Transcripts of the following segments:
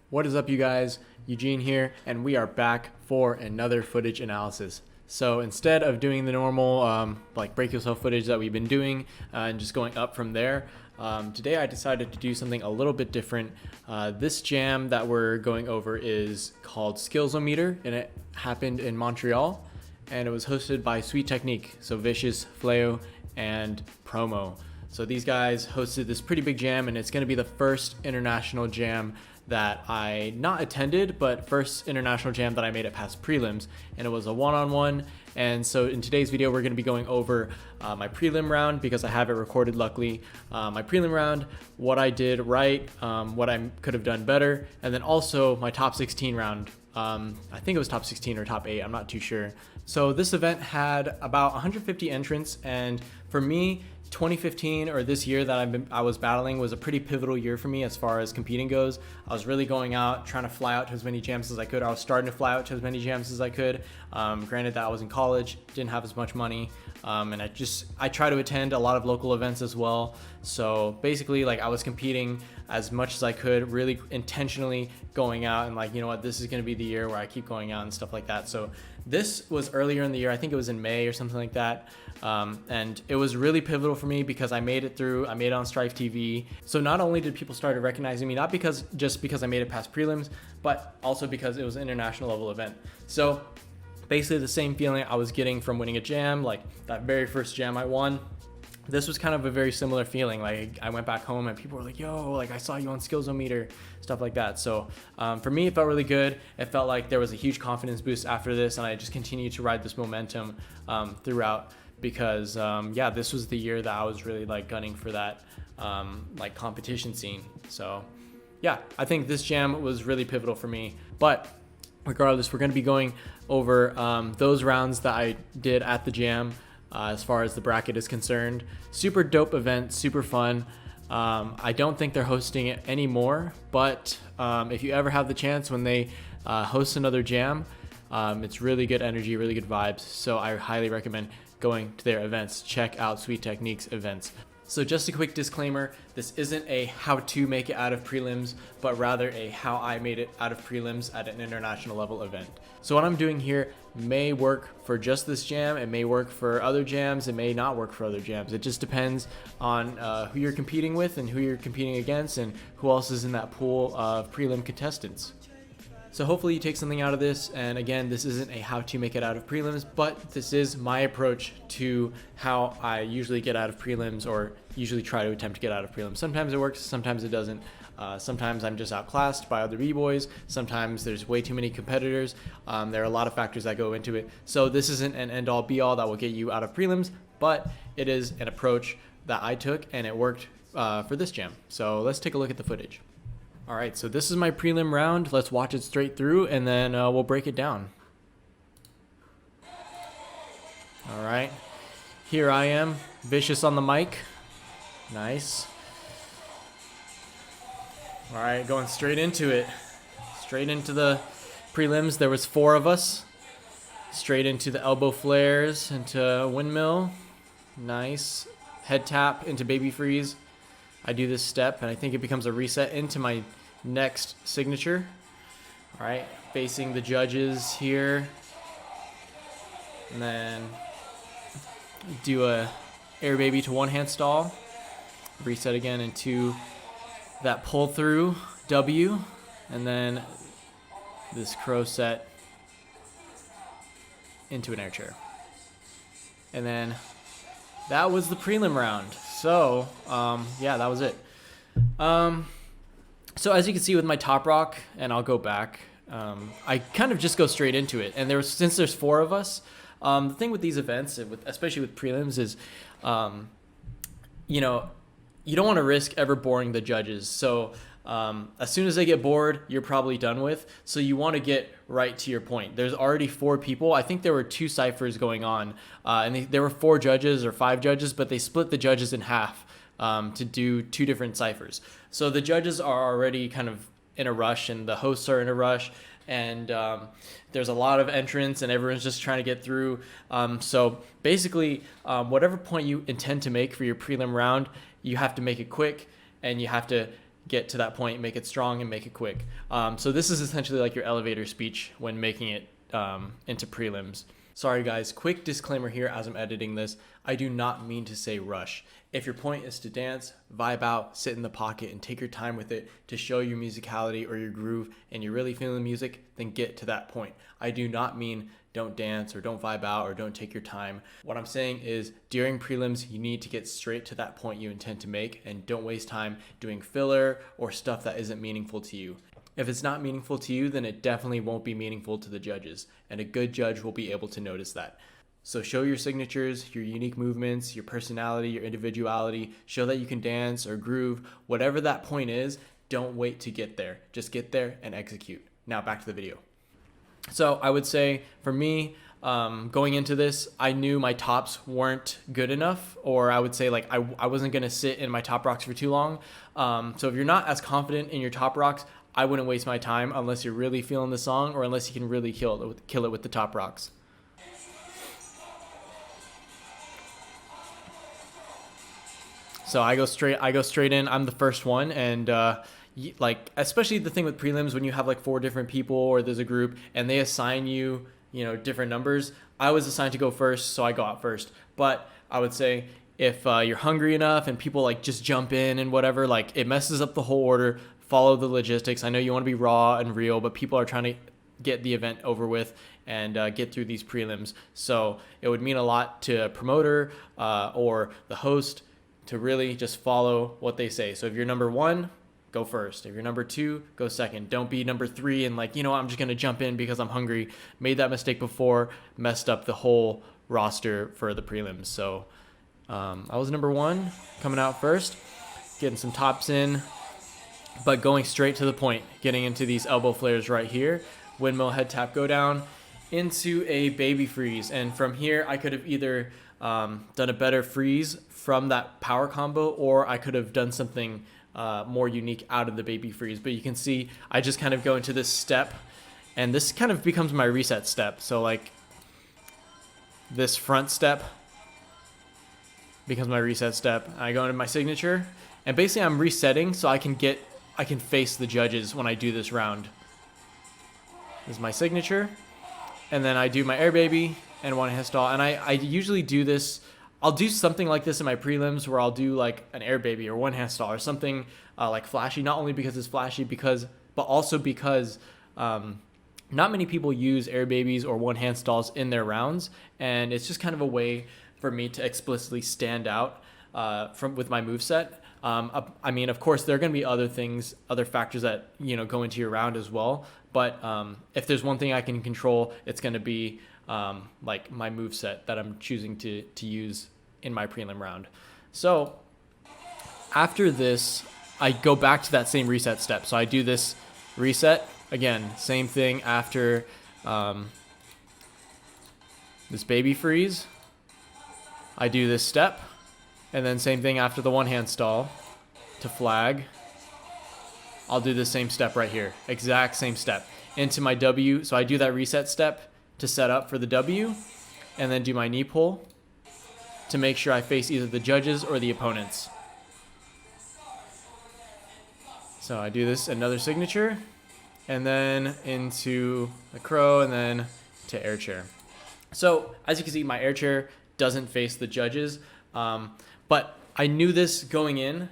What is up, you guys? Eugene here, and we are back for another footage analysis. So instead of doing the normal like break yourself footage that we've been doing and just going up from there, today I decided to do something a little bit different. This jam that we're going over is called Skillz-O-Meter, and it happened in Montreal, and it was hosted by Sweet Technique, so Vicious, Fleo, and Promo. So these guys hosted this pretty big jam, and it's going to be the first international jam that I not attended, but first international jam that I made it past prelims, and it was a one-on-one. And so in today's video, we're going to be going over my prelim round, because I have it recorded, luckily. My prelim round, what I did right, what I could have done better, and then also my top 16 round. I think it was top 16 or top 8, I'm not too sure. So this event had about 150 entrants, and for me, 2015, or this year that I was battling, was a pretty pivotal year for me as far as competing goes. I was really going out, trying to fly out to as many jams as I could. I was starting to fly out to as many jams as I could. Granted that I was in college, didn't have as much money, and I try to attend a lot of local events as well. So basically, like, I was competing as much as I could, really intentionally going out and, like, you know what, this is going to be the year where I keep going out and stuff like that. So this was earlier in the year. I think it was in May or something like that. And it was really pivotal for me because I made it through. I made it on Strife TV. So not only did people start recognizing me, not just because I made it past prelims, but also because it was an international level event. So basically the same feeling I was getting from winning a jam, like that very first jam I won. This was kind of a very similar feeling. Like, I went back home and people were like, yo, like, I saw you on Skillz-O-Meter, stuff like that. So for me, it felt really good. It felt like there was a huge confidence boost after this, and I just continued to ride this momentum throughout, because yeah, this was the year that I was really, like, gunning for that like competition scene. So yeah, I think this jam was really pivotal for me. But regardless, we're going to be going over those rounds that I did at the jam. As far as the bracket is concerned, super dope event, super fun. I don't think they're hosting it anymore, but if you ever have the chance when they host another jam, it's really good energy, really good vibes. So I highly recommend going to their events. Check out Sweet Technique's events. So just a quick disclaimer, this isn't a how to make it out of prelims, but rather a how I made it out of prelims at an international level event. So what I'm doing here may work for just this jam, it may work for other jams, it may not work for other jams. It just depends on who you're competing with and who you're competing against and who else is in that pool of prelim contestants. So hopefully you take something out of this, and again, this isn't a how to make it out of prelims, but this is my approach to how I usually get out of prelims, or usually try to attempt to get out of prelims. Sometimes it works, sometimes it doesn't. Sometimes I'm just outclassed by other b-boys, sometimes there's way too many competitors. There are a lot of factors that go into it. So this isn't an end-all be-all that will get you out of prelims, but it is an approach that I took, and it worked for this jam. So let's take a look at the footage. All right, so this is my prelim round. Let's watch it straight through, and then we'll break it down. All right, here I am, Vicious on the mic. Nice. All right, going straight into it. Straight into the prelims. There was 4 of us. Straight into the elbow flares, into windmill. Nice. Head tap into baby freeze. I do this step, and I think it becomes a reset into my next signature. All right, facing the judges here. And then do a air baby to one hand stall. Reset again into that pull through W. And then this crow set into an air chair. And then that was the prelim round. So yeah, that was it. So as you can see with my top rock, and I'll go back, I kind of just go straight into it. And since there's 4 of us, the thing with these events, especially with prelims, is you know, you don't want to risk ever boring the judges. So as soon as they get bored, you're probably done with. So you want to get right to your point. There's already 4 people. I think there were 2 ciphers going on, and there were 4 judges or 5 judges, but they split the judges in half to do 2 different ciphers. So the judges are already kind of in a rush, and the hosts are in a rush, and there's a lot of entrants, and everyone's just trying to get through. So basically, whatever point you intend to make for your prelim round, you have to make it quick, and you have to get to that point, make it strong, and make it quick. So this is essentially like your elevator speech when making it into prelims. Sorry guys, quick disclaimer here as I'm editing this. I do not mean to say rush. If your point is to dance, vibe out, sit in the pocket, and take your time with it to show your musicality or your groove, and you're really feeling the music, then get to that point. I do not mean don't dance or don't vibe out or don't take your time. What I'm saying is during prelims, you need to get straight to that point you intend to make, and don't waste time doing filler or stuff that isn't meaningful to you. If it's not meaningful to you, then it definitely won't be meaningful to the judges, and a good judge will be able to notice that. So show your signatures, your unique movements, your personality, your individuality, show that you can dance or groove, whatever that point is. Don't wait to get there. Just get there and execute. Now back to the video. So I would say for me, going into this, I knew my tops weren't good enough, or I would say like I wasn't going to sit in my top rocks for too long. So if you're not as confident in your top rocks, I wouldn't waste my time unless you're really feeling the song or unless you can really kill it with the top rocks. So I go straight in. I'm the first one, and like especially the thing with prelims when you have like 4 different people or there's a group and they assign you, different numbers. I was assigned to go first, so I go out first. But I would say if you're hungry enough and people like just jump in and whatever, like it messes up the whole order. Follow the logistics. I know you want to be raw and real, but people are trying to get the event over with and get through these prelims. So it would mean a lot to a promoter or the host to really just follow what they say. So if you're number 1, go first. If you're number 2, go second. Don't be number 3 and like, I'm just going to jump in because I'm hungry. Made that mistake before, messed up the whole roster for the prelims. So I was number 1, coming out first, getting some tops in, but going straight to the point, getting into these elbow flares right here, windmill head tap go down into a baby freeze. And from here, I could have either done a better freeze from that power combo, or I could have done something more unique out of the baby freeze. But you can see I just kind of go into this step, and this kind of becomes my reset step. So like this front step becomes my reset step. I go into my signature, and basically I'm resetting so I can face the judges when I do this round. This is my signature, and then I do my air baby and one hand stall. And I usually do this. I'll do something like this in my prelims where I'll do like an air baby or one hand stall or something like flashy. Not only because it's flashy, but also because not many people use air babies or one hand stalls in their rounds, and it's just kind of a way for me to explicitly stand out with my moveset. I mean, of course, there are going to be other factors that, go into your round as well. But if there's one thing I can control, it's going to be like my moveset that I'm choosing to use in my prelim round. So after this, I go back to that same reset step. So I do this reset. Again, same thing after this baby freeze. I do this step. And then same thing after the one hand stall to flag. I'll do the same step right here. Exact same step into my W. So I do that reset step to set up for the W, and then do my knee pull to make sure I face either the judges or the opponents. So I do this, another signature, and then into the crow, and then to air chair. So as you can see, my air chair doesn't face the judges. But I knew this going in.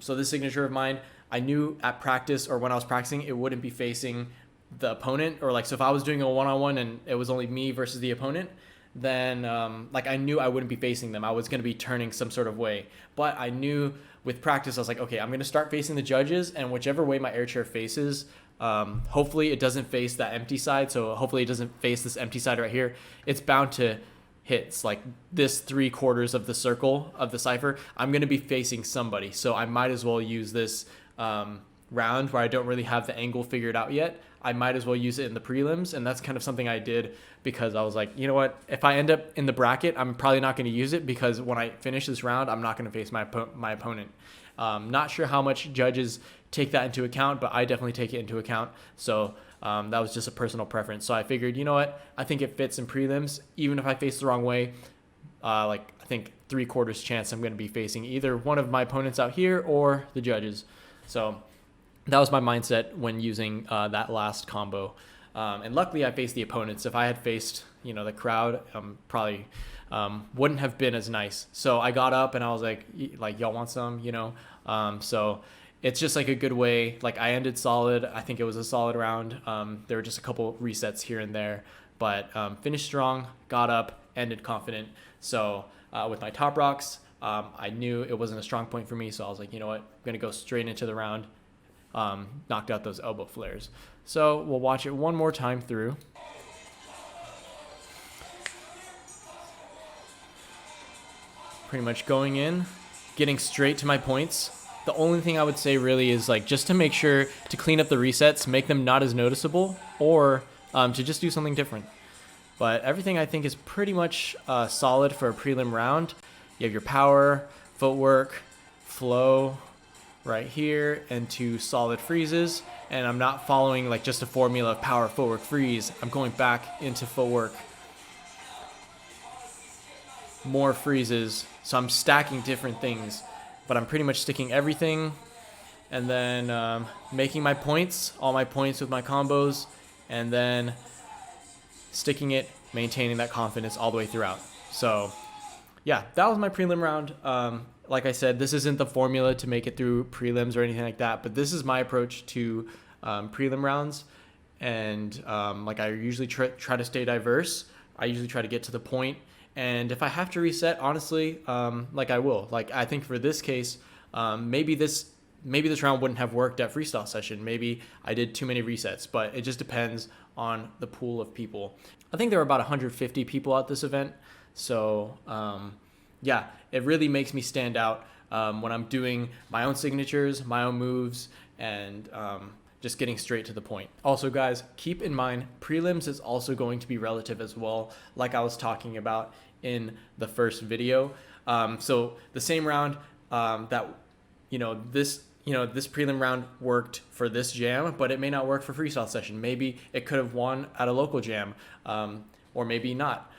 So this signature of mine, I knew at practice or when I was practicing, it wouldn't be facing the opponent, or like, so if I was doing a one-on-one and it was only me versus the opponent, then like I knew I wouldn't be facing them. I was going to be turning some sort of way. But I knew with practice, I was like, okay, I'm going to start facing the judges, and whichever way my air chair faces, hopefully it doesn't face that empty side. So hopefully it doesn't face this empty side right here. It's bound to hits like this 3/4 of the circle of the cipher. I'm going to be facing somebody, so I might as well use this round where I don't really have the angle figured out yet. I might as well use it in the prelims, and that's kind of something I did because I was like, you know what, if I end up in the bracket, I'm probably not going to use it because when I finish this round, I'm not going to face my opponent. Not sure how much judges take that into account, but I definitely take it into account. So that was just a personal preference. So I figured, you know what, I think it fits in prelims. Even if I face the wrong way, like I think 3/4 chance I'm going to be facing either one of my opponents out here or the judges. So that was my mindset when using that last combo. And luckily I faced the opponents. If I had faced, the crowd, probably wouldn't have been as nice. So I got up and I was like y'all want some, so it's just like a good way. Like I ended solid. I think it was a solid round. There were just a couple resets here and there, but finished strong, got up, ended confident. So with my top rocks, I knew it wasn't a strong point for me. So I was like, you know what, I'm going to go straight into the round. Knocked out those elbow flares. So we'll watch it one more time through. Pretty much going in, getting straight to my points. The only thing I would say really is like just to make sure to clean up the resets, make them not as noticeable, or to just do something different. But everything I think is pretty much solid for a prelim round. You have your power, footwork, flow right here, and 2 solid freezes. And I'm not following like just a formula of power, footwork, freeze. I'm going back into footwork, more freezes. So I'm stacking different things, but I'm pretty much sticking everything, and then making my points, all my points with my combos, and then sticking it, maintaining that confidence all the way throughout. So yeah, that was my prelim round. Like I said, this isn't the formula to make it through prelims or anything like that, but this is my approach to prelim rounds. And like I usually try to stay diverse. I usually try to get to the point. And if I have to reset, honestly, like I will. Like I think for this case, maybe this round wouldn't have worked at freestyle session. Maybe I did too many resets, but it just depends on the pool of people. I think there were about 150 people at this event. So yeah, it really makes me stand out when I'm doing my own signatures, my own moves, and just getting straight to the point. Also, guys, keep in mind, prelims is also going to be relative as well, like I was talking about in the first video. So the same round that, this prelim round worked for this jam, but it may not work for freestyle session. Maybe it could have won at a local jam, or maybe not.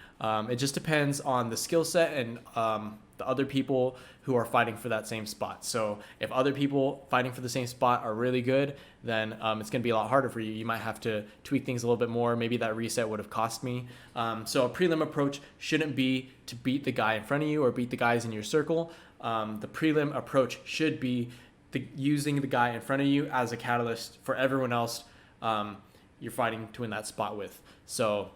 It just depends on the skill set and the other people who are fighting for that same spot. So if other people fighting for the same spot are really good, then it's going to be a lot harder for you. You might have to tweak things a little bit more. Maybe that reset would have cost me. So a prelim approach shouldn't be to beat the guy in front of you or beat the guys in your circle. The prelim approach should be using the guy in front of you as a catalyst for everyone else you're fighting to win that spot with. So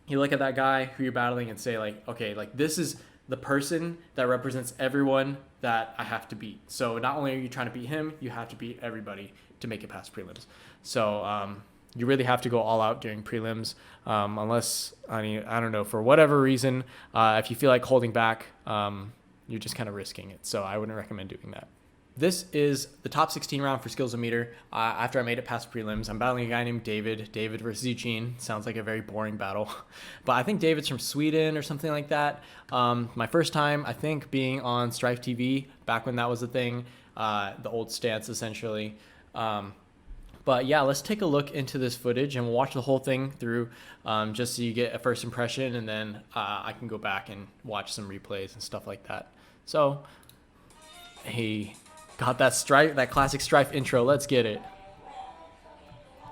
you look at that guy who you're battling and say like, okay, like this is the person that represents everyone that I have to beat. So not only are you trying to beat him, you have to beat everybody to make it past prelims. So you really have to go all out during prelims, unless, I don't know, for whatever reason, if you feel like holding back, you're just kind of risking it. So I wouldn't recommend doing that. This is the top 16 round for Skillz-O-Meter. After I made it past prelims, I'm battling a guy named David. David versus Eugene. Sounds like a very boring battle. But I think David's from Sweden or something like that. My first time, I think, being on Strife TV, back when that was a thing. The old stance, essentially. But yeah, let's take a look into this footage and we'll watch the whole thing through, just so you get a first impression. And then I can go back and watch some replays and stuff like that. So, hey... Got that Strife, that classic Strife intro. Let's get it.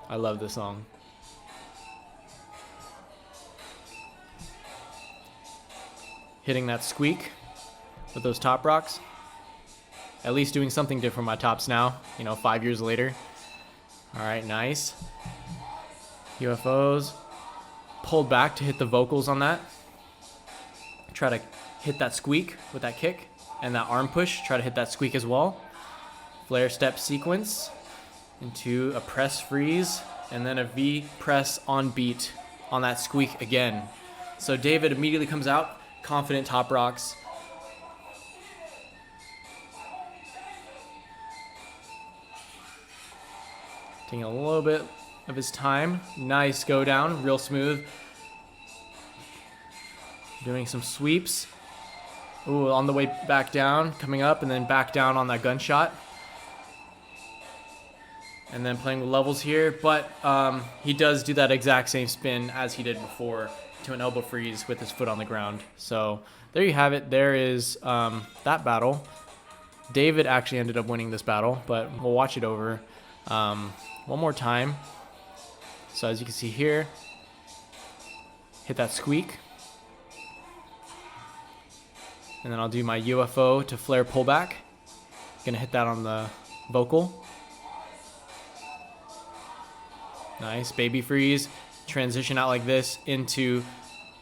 I love this song. Hitting that squeak with those top rocks. At least doing something different with my tops now, 5 years later. All right, nice. UFOs. Pulled back to hit the vocals on that. Try to hit that squeak with that kick. And that arm push, try to hit that squeak as well. Flare step sequence into a press freeze and then a V press on beat on that squeak again. So David immediately comes out, confident top rocks. Taking a little bit of his time. Nice go down, real smooth. Doing some sweeps. Ooh, on the way back down, coming up, and then back down on that gunshot. And then playing with levels here, but he does do that exact same spin as he did before to an elbow freeze with his foot on the ground. So there you have it. There is that battle. David actually ended up winning this battle, but we'll watch it over one more time. So as you can see here, hit that squeak. And then I'll do my UFO to flare pullback. Gonna hit that on the vocal. Nice, baby freeze. Transition out like this into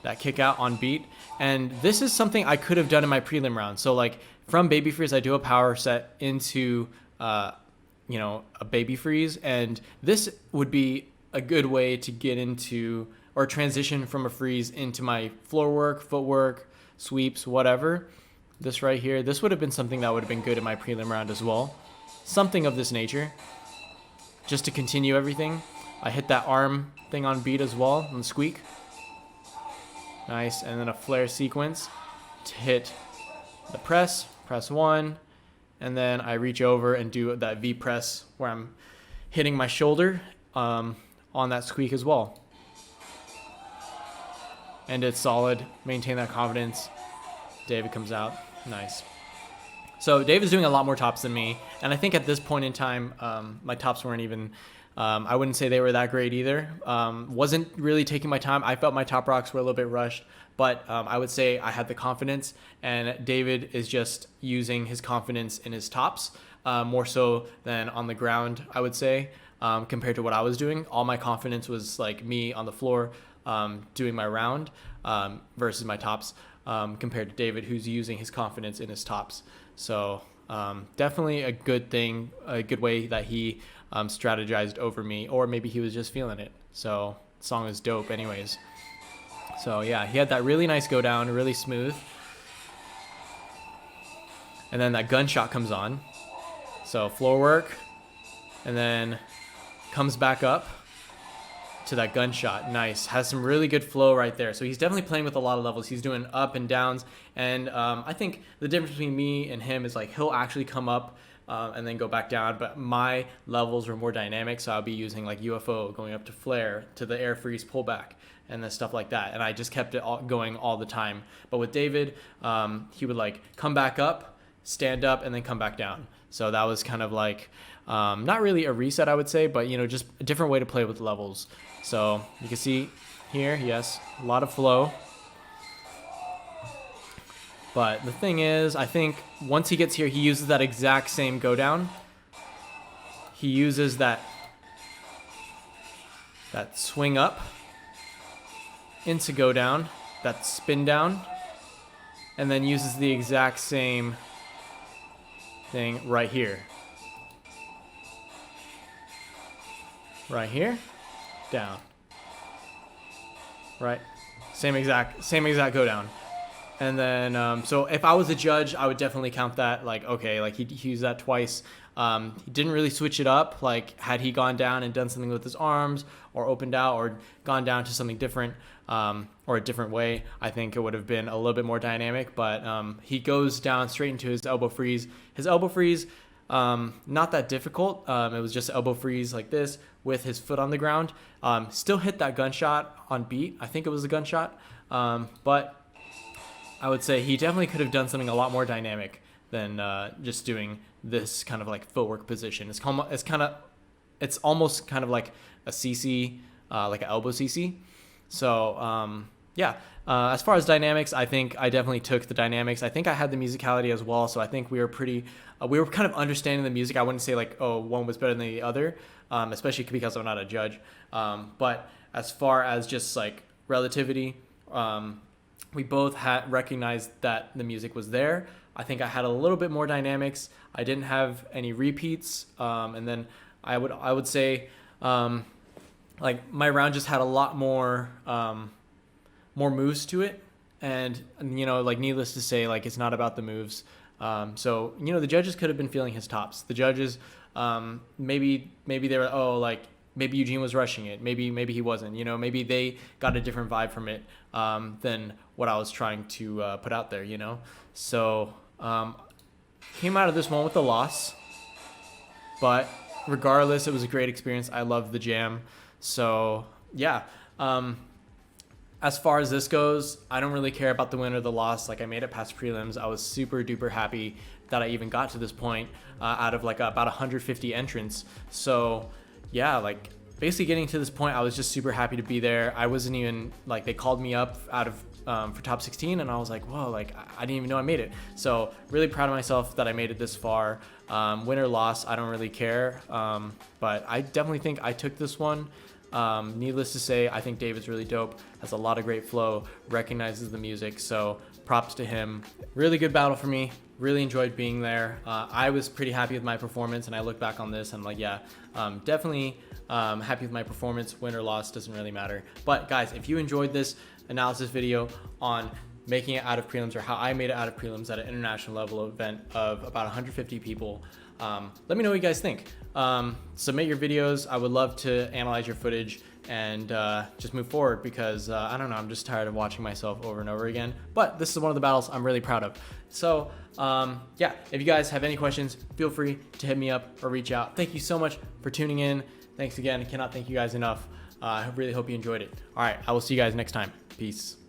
that kick out on beat. And this is something I could have done in my prelim round. So like from baby freeze, I do a power set into, you know, a baby freeze. And this would be a good way to get into or transition from a freeze into my floor work, footwork, sweeps, whatever. This right here, this would have been something that would have been good in my prelim round as well. Something of this nature, just to continue everything. I hit that arm thing on beat as well, on squeak. Nice, and then a flare sequence to hit the press 1, and then I reach over and do that V press where I'm hitting my shoulder on that squeak as well. And it's solid, maintain that confidence. David comes out, nice. So David's doing a lot more tops than me, and I think at this point in time, my tops weren't even, I wouldn't say they were that great either. Wasn't really taking my time. I felt my top rocks were a little bit rushed, but I would say I had the confidence, and David is just using his confidence in his tops more so than on the ground, I would say, compared to what I was doing. All my confidence was like me on the floor doing my round versus my tops compared to David, who's using his confidence in his tops. So definitely a good thing, a good way that he strategized over me, or maybe he was just feeling it. So the song is dope anyways. So yeah, he had that really nice go down, really smooth. And then that gunshot comes on. So floor work, and then comes back up to that gunshot. Nice. Has some really good flow right there. So he's definitely playing with a lot of levels. He's doing up and downs. And I think the difference between me and him is like he'll actually come up and then go back down. But my levels were more dynamic. So I'll be using like UFO going up to flare to the air freeze pullback and then stuff like that. And I just kept it all going all the time. But with David, he would like come back up, stand up, and then come back down. So that was kind of like not really a reset, I would say, but you know, just a different way to play with levels. So you can see here, yes, a lot of flow. But the thing is, I think once he gets here, he uses that exact same go down. He uses that swing up into go down, that spin down, and then uses the exact same thing right here. Right here, down. Right, same exact go down. And then, so if I was a judge, I would definitely count that like, okay, like he used that twice. He didn't really switch it up. Like had he gone down and done something with his arms or opened out or gone down to something different or a different way, I think it would have been a little bit more dynamic. But he goes down straight into his elbow freeze. His elbow freeze, not that difficult. It was just elbow freeze like this with his foot on the ground. Still hit that gunshot on beat. I think it was a gunshot. But I would say he definitely could have done something a lot more dynamic than just doing this kind of like footwork position. It's almost kind of like a CC, like an elbow CC. So yeah, as far as dynamics, I think I definitely took the dynamics. I think I had the musicality as well. So I think we were pretty, we were kind of understanding the music. I wouldn't say like, oh, one was better than the other, especially because I'm not a judge. But as far as just like relativity, we both had recognized that the music was there. I think I had a little bit more dynamics. I didn't have any repeats. And then I would say, like my round just had a lot more moves to it. And, you know, like needless to say, like it's not about the moves. So, you know, the judges could have been feeling his tops. The judges, maybe they were, oh, like maybe Eugene was rushing it. Maybe he wasn't, you know, maybe they got a different vibe from it, than what I was trying to, put out there, you know? So, came out of this one with a loss, but regardless, it was a great experience. I loved the jam. So yeah, as far as this goes, I don't really care about the win or the loss. Like I made it past prelims. I was super duper happy that I even got to this point out of like about 150 entrants. So yeah, like basically getting to this point, I was just super happy to be there. I wasn't even like, they called me up out of for top 16, and I was like, whoa, like I didn't even know I made it. So really proud of myself that I made it this far. Win or loss, I don't really care, but I definitely think I took this one. Needless to say, I think David's really dope, has a lot of great flow, recognizes the music, so props to him. Really good battle for me, really enjoyed being there. I was pretty happy with my performance, and I look back on this and I'm like, yeah, definitely happy with my performance. Win or loss doesn't really matter. But guys, if you enjoyed this analysis video on making it out of prelims, or how I made it out of prelims at an international level event of about 150 people, let me know what you guys think. Submit your videos. I would love to analyze your footage and just move forward, because I don't know, I'm just tired of watching myself over and over again. But this is one of the battles I'm really proud of. So yeah, if you guys have any questions, feel free to hit me up or reach out. Thank you so much for tuning in. Thanks again. I cannot thank you guys enough. I really hope you enjoyed it. All right, I will see you guys next time. Peace.